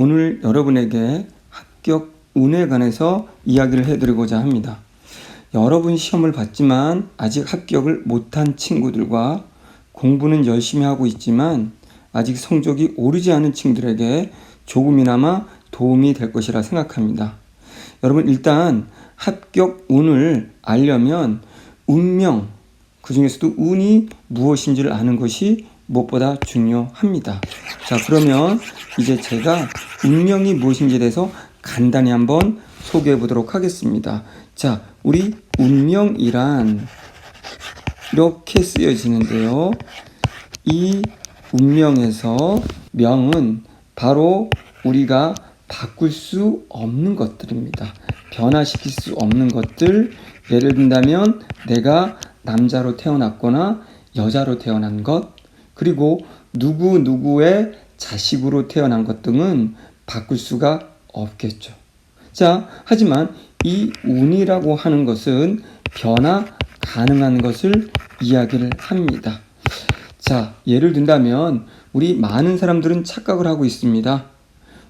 오늘 여러분에게 합격 운에 관해서 이야기를 해드리고자 합니다. 여러분 시험을 봤지만 아직 합격을 못한 친구들과 공부는 열심히 하고 있지만 아직 성적이 오르지 않은 친구들에게 조금이나마 도움이 될 것이라 생각합니다. 여러분, 일단 합격 운을 알려면 운명, 그 중에서도 운이 무엇인지를 아는 것이 무엇보다 중요합니다. 자, 그러면 이제 제가 운명이 무엇인지에 대해서 간단히 한번 소개해 보도록 하겠습니다. 자, 우리 운명이란 이렇게 쓰여지는데요. 이 운명에서 명은 바로 우리가 바꿀 수 없는 것들입니다. 변화시킬 수 없는 것들, 예를 든다면 내가 남자로 태어났거나 여자로 태어난 것, 그리고 누구누구의 자식으로 태어난 것 등은 바꿀 수가 없겠죠. 자, 하지만 이 운이라고 하는 것은 변화 가능한 것을 이야기를 합니다. 자, 예를 든다면 우리 많은 사람들은 착각을 하고 있습니다.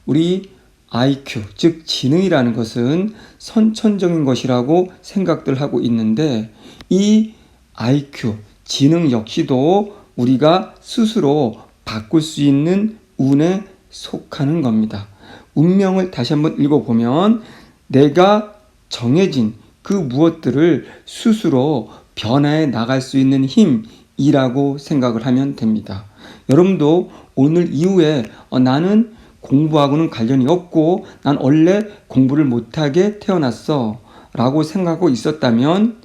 우리 IQ, 즉 지능이라는 것은 선천적인 것이라고 생각들 하고 있는데 이 IQ, 지능 역시도 우리가 스스로 바꿀 수 있는 운에 속하는 겁니다. 운명을 다시 한번 읽어보면 내가 정해진 그 무엇들을 스스로 변화해 나갈 수 있는 힘이라고 생각을 하면 됩니다. 여러분도 오늘 이후에 나는 공부하고는 관련이 없고 난 원래 공부를 못하게 태어났어 라고 생각하고 있었다면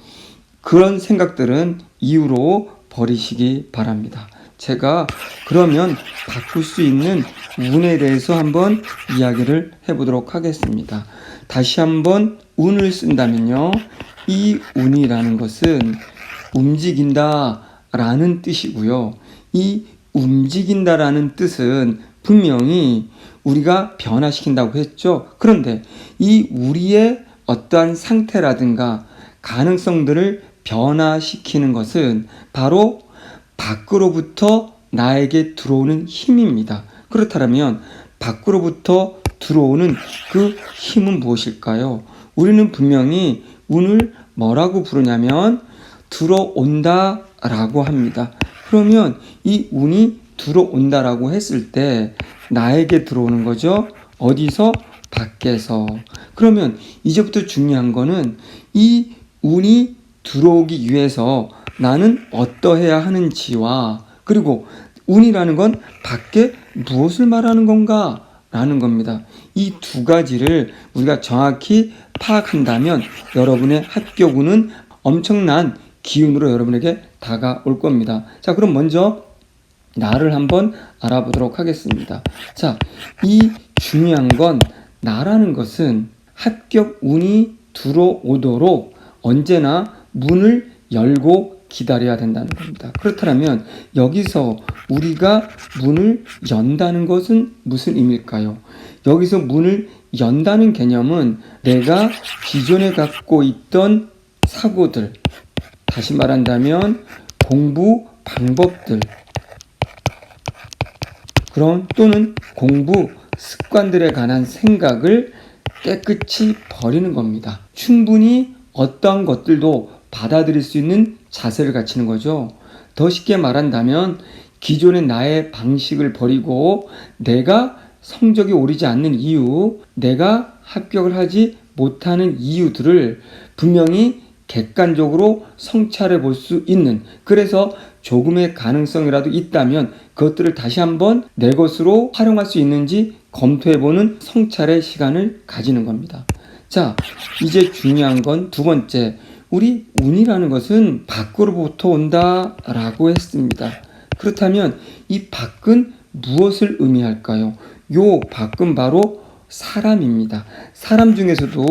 그런 생각들은 이후로 버리시기 바랍니다. 제가 그러면 바꿀 수 있는 운에 대해서 한번 이야기를 해보도록 하겠습니다. 다시 한번 운을 쓴다면요, 이 운이라는 것은 움직인다 라는 뜻이고요. 이 움직인다라는 뜻은 분명히 우리가 변화시킨다고 했죠. 그런데 이 우리의 어떠한 상태라든가 가능성들을 변화시키는 것은 바로 밖으로부터 나에게 들어오는 힘입니다. 그렇다면 밖으로부터 들어오는 그 힘은 무엇일까요? 우리는 분명히 운을 뭐라고 부르냐면 들어온다 라고 합니다. 그러면 이 운이 들어온다라고 했을 때 나에게 들어오는 거죠. 어디서? 밖에서. 그러면 이제부터 중요한 거는 이 운이 들어오기 위해서 나는 어떠해야 하는지와 그리고 운이라는 건 밖에 무엇을 말하는 건가 라는 겁니다. 이 두 가지를 우리가 정확히 파악한다면 여러분의 합격운은 엄청난 기운으로 여러분에게 다가올 겁니다. 자, 그럼 먼저 나를 한번 알아보도록 하겠습니다. 자, 이 중요한 건 나라는 것은 합격 운이 들어오도록 언제나 문을 열고 기다려야 된다는 겁니다. 그렇다면 여기서 우리가 문을 연다는 것은 무슨 의미일까요? 여기서 문을 연다는 개념은 내가 기존에 갖고 있던 사고들, 다시 말한다면 공부 방법들, 그럼 또는 공부 습관들에 관한 생각을 깨끗이 버리는 겁니다. 충분히 어떠한 것들도 받아들일 수 있는 자세를 갖추는 거죠. 더 쉽게 말한다면 기존의 나의 방식을 버리고 내가 성적이 오르지 않는 이유, 내가 합격을 하지 못하는 이유들을 분명히 객관적으로 성찰해 볼 수 있는, 그래서 조금의 가능성이라도 있다면 그것들을 다시 한번 내 것으로 활용할 수 있는지 검토해보는 성찰의 시간을 가지는 겁니다. 자, 이제 중요한 건 두 번째, 우리 운이라는 것은 밖으로부터 온다라고 했습니다. 그렇다면 이 밖은 무엇을 의미할까요? 요 밖은 바로 사람입니다. 사람 중에서도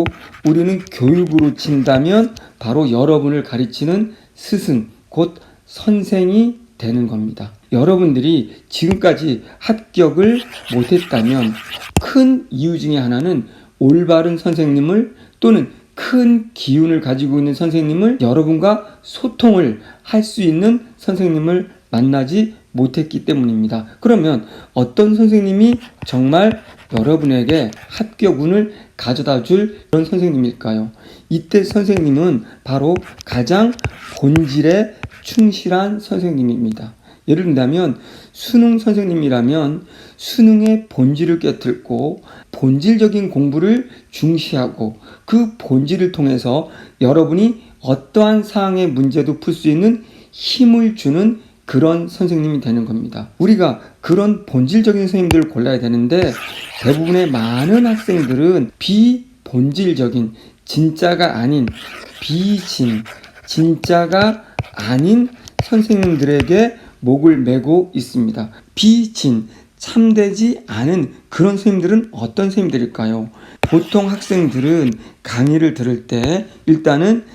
우리는 교육으로 친다면 바로 여러분을 가르치는 스승, 곧 선생이 되는 겁니다. 여러분들이 지금까지 합격을 못했다면 큰 이유 중에 하나는 올바른 선생님을 또는 큰 기운을 가지고 있는 선생님을, 여러분과 소통을 할 수 있는 선생님을 만나지 못했기 때문입니다. 그러면 어떤 선생님이 정말 여러분에게 합격운을 가져다 줄 그런 선생님일까요? 이때 선생님은 바로 가장 본질에 충실한 선생님입니다. 예를 든다면 수능 선생님이라면 수능의 본질을 꿰뚫고 본질적인 공부를 중시하고 그 본질을 통해서 여러분이 어떠한 사항의 문제도 풀 수 있는 힘을 주는 그런 선생님이 되는 겁니다. 우리가 그런 본질적인 선생님들을 골라야 되는데 대부분의 많은 학생들은 비본질적인 진짜가 아닌 비진 진짜가 아닌 선생님들에게 목을 메고 있습니다. 비진 참되지 않은 그런 선생님들은 어떤 선생님들일까요? 보통 학생들은 강의를 들을 때 일단은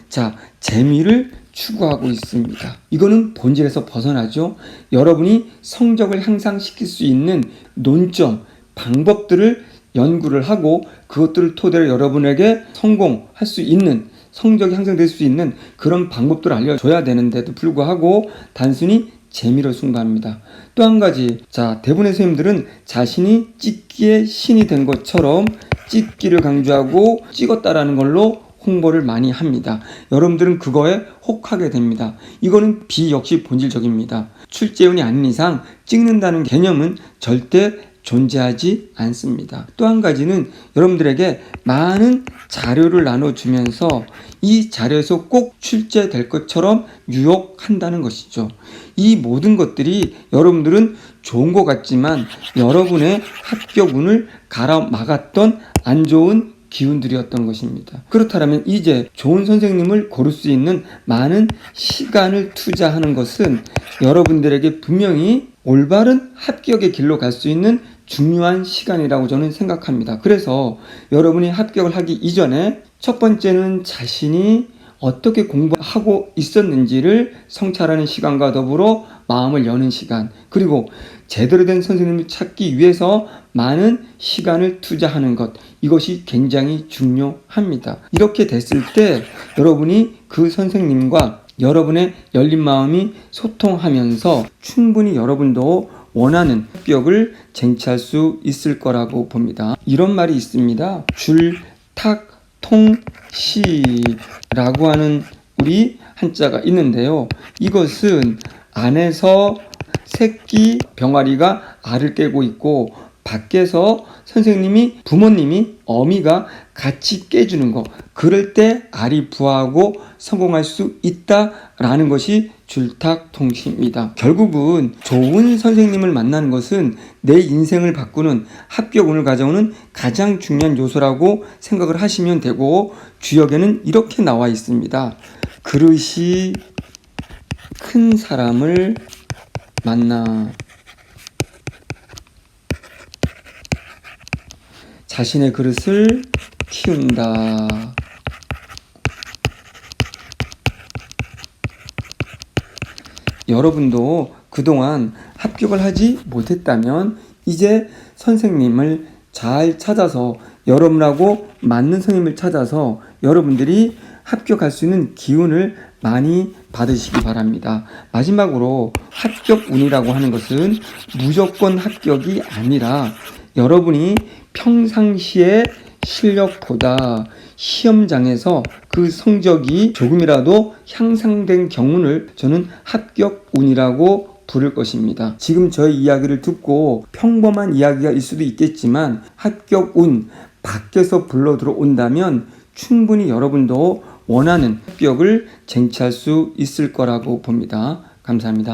재미를 추구하고 있습니다. 이거는 본질에서 벗어나죠. 여러분이 성적을 향상시킬 수 있는 논점, 방법들을 연구를 하고 그것들을 토대로 여러분에게 성공할 수 있는 성적이 향상될 수 있는 그런 방법들을 알려줘야 되는데도 불구하고 단순히 재미로 승부합니다. 또 한 가지, 대부분의 선생님들은 자신이 찍기의 신이 된 것처럼 찍기를 강조하고 찍었다라는 걸로 홍보를 많이 합니다. 여러분들은 그거에 혹하게 됩니다. 이거는 역시 본질적입니다. 출제운이 아닌 이상 찍는다는 개념은 절대 존재하지 않습니다. 또 한 가지는 여러분들에게 많은 자료를 나눠주면서 이 자료에서 꼭 출제될 것처럼 유혹한다는 것이죠. 이 모든 것들이 여러분들은 좋은 것 같지만 여러분의 합격운을 가로막았던 안 좋은 기운들이었던 것입니다. 그렇다면 이제 좋은 선생님을 고를 수 있는 많은 시간을 투자하는 것은 여러분들에게 분명히 올바른 합격의 길로 갈 수 있는 중요한 시간이라고 저는 생각합니다. 그래서 여러분이 합격을 하기 이전에 첫 번째는 자신이 어떻게 공부하고 있었는지를 성찰하는 시간과 더불어 마음을 여는 시간, 그리고 제대로 된 선생님을 찾기 위해서 많은 시간을 투자하는 것, 이것이 굉장히 중요합니다. 이렇게 됐을 때 여러분이 그 선생님과 여러분의 열린 마음이 소통하면서 충분히 여러분도 원하는 합격을 쟁취할 수 있을 거라고 봅니다. 이런 말이 있습니다. 줄탁통시라고 하는 우리 한자가 있는데요. 이것은 안에서 새끼 병아리가 알을 깨고 있고 밖에서 선생님이, 부모님이, 어미가 같이 깨주는 거, 그럴 때 알이 부화하고 성공할 수 있다라는 것이 줄탁통시입니다. 결국은 좋은 선생님을 만나는 것은 내 인생을 바꾸는 합격운을 가져오는 가장 중요한 요소라고 생각을 하시면 되고, 주역에는 이렇게 나와 있습니다. 그릇이 큰 사람을 만나 자신의 그릇을 키운다. 여러분도 그동안 합격을 하지 못했다면 이제 선생님을 잘 찾아서, 여러분하고 맞는 선생님을 찾아서 여러분들이 합격할 수 있는 기운을 많이 받으시기 바랍니다. 마지막으로 합격운이라고 하는 것은 무조건 합격이 아니라 여러분이 평상시의 실력보다 시험장에서 그 성적이 조금이라도 향상된 경우를 저는 합격운이라고 부를 것입니다. 지금 저의 이야기를 듣고 평범한 이야기가 일 수도 있겠지만 합격운 밖에서 불러 들어온다면 충분히 여러분도 원하는 합격을 쟁취할 수 있을 거라고 봅니다. 감사합니다.